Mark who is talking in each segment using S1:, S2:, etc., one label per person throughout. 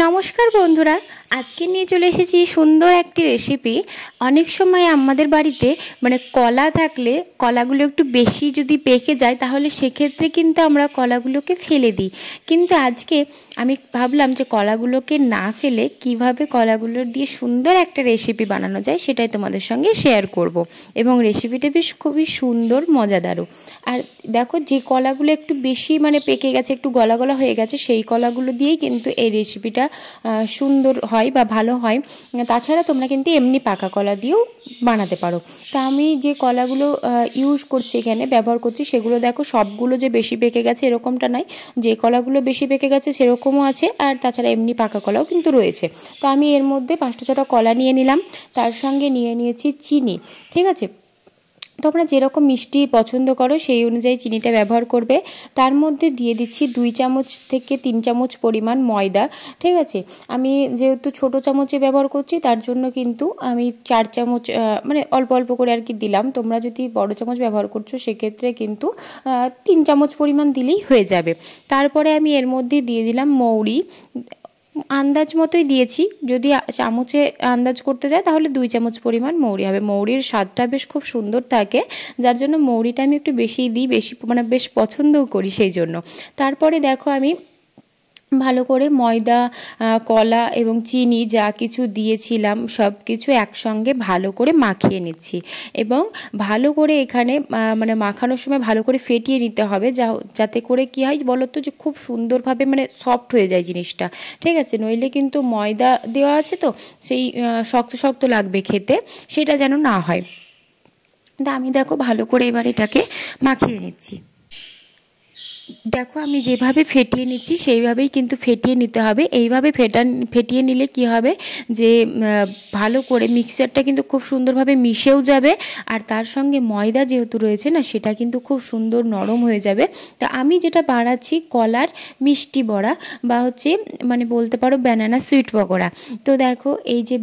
S1: নমস্কার বন্ধুরা, আজকে নিয়ে চলে এসেছি সুন্দর একটি রেসিপি। অনেক সময় আমাদের বাড়িতে কলা থাকলে কলাগুলো একটু বেশি যদি পেকে যায় তাহলে সেক্ষেত্রে কিন্তু আমরা কলাগুলোকে ফেলে দিই। কিন্তু আজকে আমি ভাবলাম যে কলাগুলোকে না ফেলে কিভাবে কলাগুলো দিয়ে সুন্দর একটা রেসিপি বানানো যায় সেটাই তোমাদের সঙ্গে শেয়ার করব। এবং রেসিপিটা বেশ খুবই সুন্দর, মজাদারও। আর দেখো, যে কলাগুলো একটু বেশি পেকে গেছে, একটু গলা গলা হয়ে গেছে, সেই কলাগুলো দিয়েই কিন্তু এই রেসিপিটা সুন্দর হয় বা ভালো হয়। তাছাড়া তোমরা কিন্তু এমনি পাকা কলা দিয়েও বানাতে পারো। তা আমি যে কলাগুলো ইউজ করছি, এখানে ব্যবহার করছি, সেগুলো দেখো সবগুলো যে বেশি পেকে গেছে এরকমটা নয়। যে কলাগুলো বেশি পেকে গেছে সেরকমও আছে, আর তাছাড়া এমনি পাকা কলাও কিন্তু রয়েছে। তো আমি এর মধ্যে 5টা-6টা কলা নিয়ে নিলাম, তার সঙ্গে নিয়ে নিয়েছি চিনি। ঠিক আছে, তোমরা যেরকম মিষ্টি পছন্দ করো সেই অনুযায়ী চিনিটা ব্যবহার করবে। তার মধ্যে দিয়ে দিচ্ছি 2 চামচ থেকে 3 চামচ পরিমাণ ময়দা। ঠিক আছে, আমি যেহেতু ছোট চামচে ব্যবহার করছি তার জন্য কিন্তু আমি 4 চামচ অল্প অল্প করে আর কি দিলাম। তোমরা যদি বড় চামচ ব্যবহার করছো সেক্ষেত্রে কিন্তু 3 চামচ পরিমাণ দিলেই হয়ে যাবে। তারপরে আমি এর মধ্যে দিয়ে দিলাম মৌরি, আন্দাজ মতোই দিয়েছি। যদি চামচে আন্দাজ করতে যায় তাহলে 2 চামচ পরিমাণ মৌরি হবে। মৌরির স্বাদটা বেশ খুব সুন্দর থাকে, যার জন্য মৌরিটা আমি একটু বেশি দিই, বেশ পছন্দও করি সেই জন্য। তারপরে দেখো, আমি ভালো করে ময়দা, কলা এবং চিনি যা কিছু দিয়েছিলাম সব কিছু একসঙ্গে ভালো করে মাখিয়ে নিচ্ছি। এবং ভালো করে এখানে মাখানোর সময় ভালো করে ফেটিয়ে নিতে হবে, যাতে করে কি হয় বলো তো, যে খুব সুন্দরভাবে সফট হয়ে যায় জিনিসটা। ঠিক আছে, নইলে কিন্তু ময়দা দেওয়া আছে তো সেই শক্ত শক্ত লাগবে খেতে, সেটা যেন না হয়। তা আমি দেখো ভালো করে এবার এটাকে মাখিয়ে নিচ্ছি। দেখো, আমি যেভাবে ফেটিয়ে নিচ্ছি সেইভাবেই কিন্তু ফেটিয়ে নিতে হবে। এইভাবে ফেটিয়ে নিলে কি হবে, যে ভালো করে মিক্সচারটা কিন্তু খুব সুন্দরভাবে মিশেও যাবে, আর তার সঙ্গে ময়দা যেহেতু রয়েছে না, সেটা কিন্তু খুব সুন্দর নরম হয়ে যাবে। তা আমি যেটা বানাচ্ছি কলার মিষ্টি বড়া, বা হচ্ছে বলতে পারো ব্যানানা সুইট পকোড়া। তো দেখো, এই যে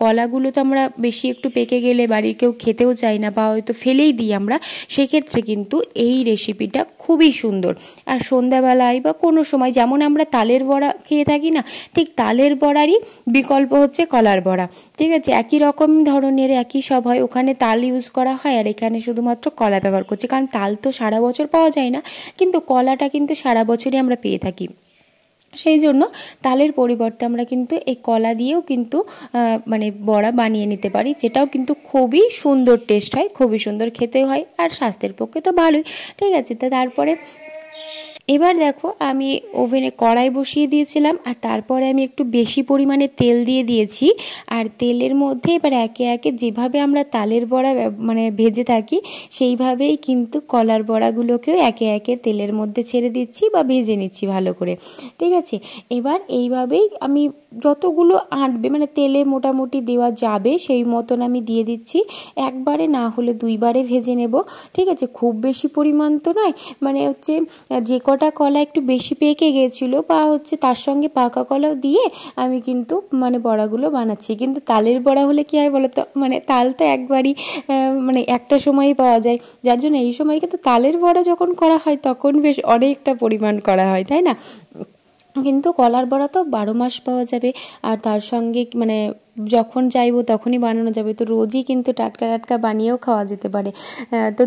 S1: কলাগুলো তো আমরা বেশি একটু পেকে গেলে বাড়ির কেউ খেতেও চাই না, বা হয়তো ফেলেই দিই আমরা, সেক্ষেত্রে কিন্তু এই রেসিপিটা খুবই সুন্দর। আর সন্ধ্যাবেলায় বা কোনো সময়, যেমন আমরা তালের বড়া খেয়ে থাকি না, ঠিক তালের বড়ারই বিকল্প হচ্ছে কলার বড়া। ঠিক আছে, একই রকম ধরনের, একই সব হয়। ওখানে তাল ইউজ করা হয় আর এখানে শুধুমাত্র কলা ব্যবহার করছি, কারণ তাল তো সারা বছর পাওয়া যায় না, কিন্তু কলাটা কিন্তু সারা বছরই আমরা পেয়ে থাকি। সেই জন্য তালের পরিবর্তে আমরা কিন্তু এই কলা দিয়েও কিন্তু বড়া বানিয়ে নিতে পারি, যেটাও কিন্তু খুবই সুন্দর টেস্ট হয়, খুবই সুন্দর খেতে হয়, আর স্বাস্থ্যের পক্ষে তো ভালোই। ঠিক আছে, তারপরে এবার দেখো, আমি ওভেনে কড়াই বসিয়ে দিয়েছিলাম, আর তারপরে আমি একটু বেশি পরিমাণে তেল দিয়ে দিয়েছি। আর তেলের মধ্যে এবার একে একে যেভাবে আমরা তালের বড়া ভেজে থাকি সেইভাবেই কিন্তু কলার বড়াগুলোকেও একে একে তেলের মধ্যে ছেড়ে দিচ্ছি বা ভেজে নিচ্ছি ভালো করে। ঠিক আছে, এবার এইভাবেই আমি যতগুলো আঁটবে তেলে মোটামুটি দেওয়া যাবে সেই মতন আমি দিয়ে দিচ্ছি। একবারে না হলে 2বারে ভেজে নেব। ঠিক আছে, খুব বেশি পরিমাণ তো নয়, যে কটা কলা একটু বেশি পেকে গিয়েছিলো বা তার সঙ্গে পাকা কলাও দিয়ে আমি কিন্তু বড়াগুলো বানাচ্ছি। কিন্তু তালের বড়া হলে কি হয় বলো তো, তাল তো একবারই একটা সময়ই পাওয়া যায়, যার জন্য এই সময় কিন্তু তালের বড়া যখন করা হয় তখন বেশ অনেকটা পরিমাণ করা হয়, তাই না? কিন্তু কলার বড়া তো 12 মাস পাওয়া যাবে, আর তার সঙ্গে যখন চাইবো তখনই বানানো যাবে। তো রোজই কিন্তু টাটকা টাটকা বানিয়েও খাওয়া যেতে পারে। তো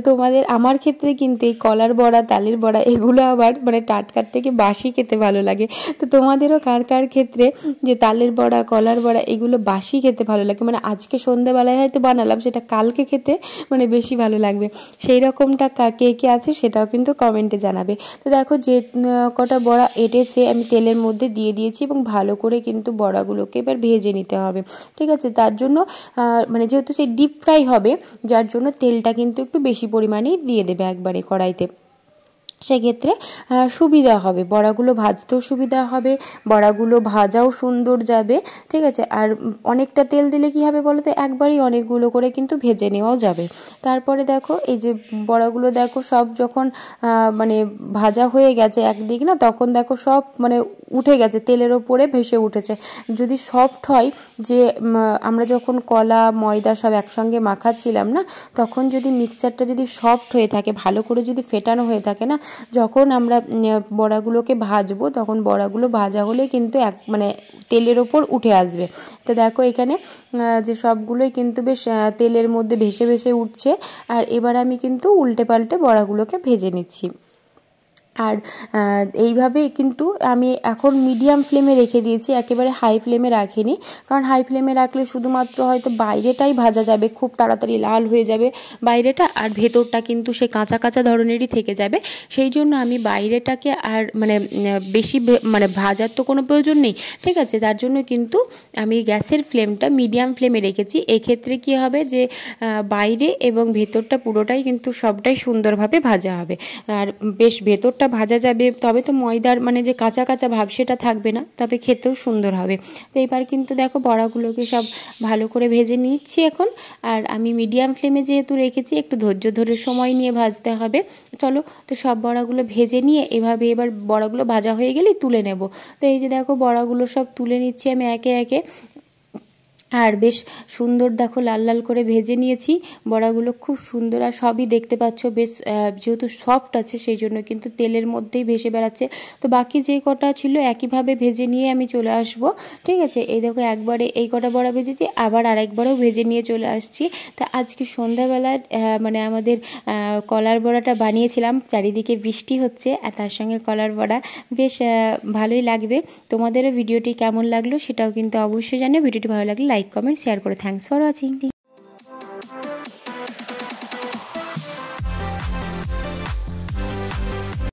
S1: আমার ক্ষেত্রে কিন্তু এই কলার বড়া, তালের বড়া এগুলো আবার টাটকার থেকে বাসি খেতে ভালো লাগে। তো তোমাদেরও কার কার ক্ষেত্রে যে তালের বড়া, কলার বড়া এগুলো বাসি খেতে ভালো লাগে, আজকে সন্ধ্যাবেলায় হয়তো বানালাম, সেটা কালকে খেতে বেশি ভালো লাগবে, সেই রকমটা কে কে আছে সেটাও কিন্তু কমেন্টে জানাবে। তো দেখো, যে কটা বড়া এঁটেছে আমি তেলের মধ্যে দিয়ে দিয়েছি, এবং ভালো করে কিন্তু বড়াগুলোকে এবার ভেজে নিতে হবে। ঠিক আছে, তার জন্য যেহেতু সেই ডিপ ফ্রাই হবে, যার জন্য তেলটা কিন্তু একটু বেশি পরিমাণেই দিয়ে দেবে একবারে কড়াইতে, সেক্ষেত্রে সুবিধা হবে, বড়াগুলো ভাজতেও সুবিধা হবে, বড়াগুলো ভাজাও সুন্দর যাবে। ঠিক আছে, আর অনেকটা তেল দিলে কি হবে বলো তো, একবারই অনেকগুলো করে কিন্তু ভেজে নেওয়াও যাবে। তারপরে দেখো, এই যে বড়াগুলো দেখো সব যখন ভাজা হয়ে গেছে একদিক না, তখন দেখো সব উঠে গেছে, তেলের ওপরে ভেসে উঠেছে। যদি সফট হয়, যে আমরা যখন কলা ময়দা সব একসঙ্গে মাখাচ্ছিলাম না, তখন যদি মিক্সচারটা যদি সফট হয়ে থাকে, ভালো করে যদি ফেটানো হয়ে থাকে না, যখন আমরা বড়াগুলোকে ভাজবো তখন বড়াগুলো ভাজা হলে কিন্তু মানে তেলের ওপর উঠে আসবে। তো দেখো এখানে যে সবগুলোই কিন্তু বেশ তেলের মধ্যে ভেসে ভেসে উঠছে। আর এবার আমি কিন্তু উল্টে পাল্টে বড়াগুলোকে ভেজে নিচ্ছি। আর এইভাবে কিন্তু আমি এখন মিডিয়াম ফ্লেমে রেখে দিয়েছি, একেবারে হাই ফ্লেমে রাখিনি, কারণ হাই ফ্লেমে রাখলে শুধুমাত্র হয়তো বাইরেটাই ভাজা যাবে, খুব তাড়াতাড়ি লাল হয়ে যাবে বাইরেটা, আর ভেতরটা কিন্তু সে কাঁচা কাঁচা ধরনেরই থেকে যাবে। সেই জন্য আমি বাইরেটাকে আর মানে বেশি মানে ভাজার তো কোনো প্রয়োজন নেই, ঠিক আছে, তার জন্য কিন্তু আমি গ্যাসের ফ্লেমটা মিডিয়াম ফ্লেমে রেখেছি। এক্ষেত্রে কি হবে যে বাইরে এবং ভেতরটা পুরোটাই কিন্তু সবটাই সুন্দরভাবে ভাজা হবে, আর বেশ ভেতরটা ভাজা যাবে, তবে তো ময়দার মানে যে কাঁচা কাঁচা ভাব সেটা থাকবে না, তবে খেতেও সুন্দর হবে। তো এবার কিন্তু দেখো বড়াগুলোকে সব ভালো করে ভেজে নিচ্ছি এখন। আর আমি মিডিয়াম ফ্লেমে যেহেতু রেখেছি, একটু ধৈর্য ধরে সময় নিয়ে ভাজতে হবে। চলো, তো সব বড়াগুলো ভেজে নিয়ে এভাবে এবার বড়াগুলো ভাজা হয়ে গেলেই তুলে নেব। তো এই যে দেখো বড়াগুলো সব তুলে নিচ্ছি আমি একে একে, আর বেশ সুন্দর দেখো লাল লাল করে ভেজে নিয়েছি বড়াগুলো, খুব সুন্দর। আর সবই দেখতে পাচ্ছ বেশ যেহেতু সফট আছে সেই জন্য কিন্তু তেলের মধ্যেই ভেসে বেড়াচ্ছে। তো বাকি যে কটা ছিল একইভাবে ভেজে নিয়ে আমি চলে আসব, ঠিক আছে। এই দেখো একবারে এই কটা বড়া ভেজেছি, আবার আরেকবারও ভেজে নিয়ে চলে আসছি। তা আজকে সন্ধ্যাবেলায় মানে আমাদের কলার বড়াটা বানিয়েছিলাম, চারিদিকে বৃষ্টি হচ্ছে আর তার সঙ্গে কলার বড়া, বেশ ভালোই লাগবে। তোমাদেরও ভিডিওটি কেমন লাগলো সেটাও কিন্তু অবশ্যই জানিও। ভিডিওটি ভালো লাগলে লাইক কমেন্ট শেয়ার করে থ্যাঙ্কস ফর ওয়াচিং।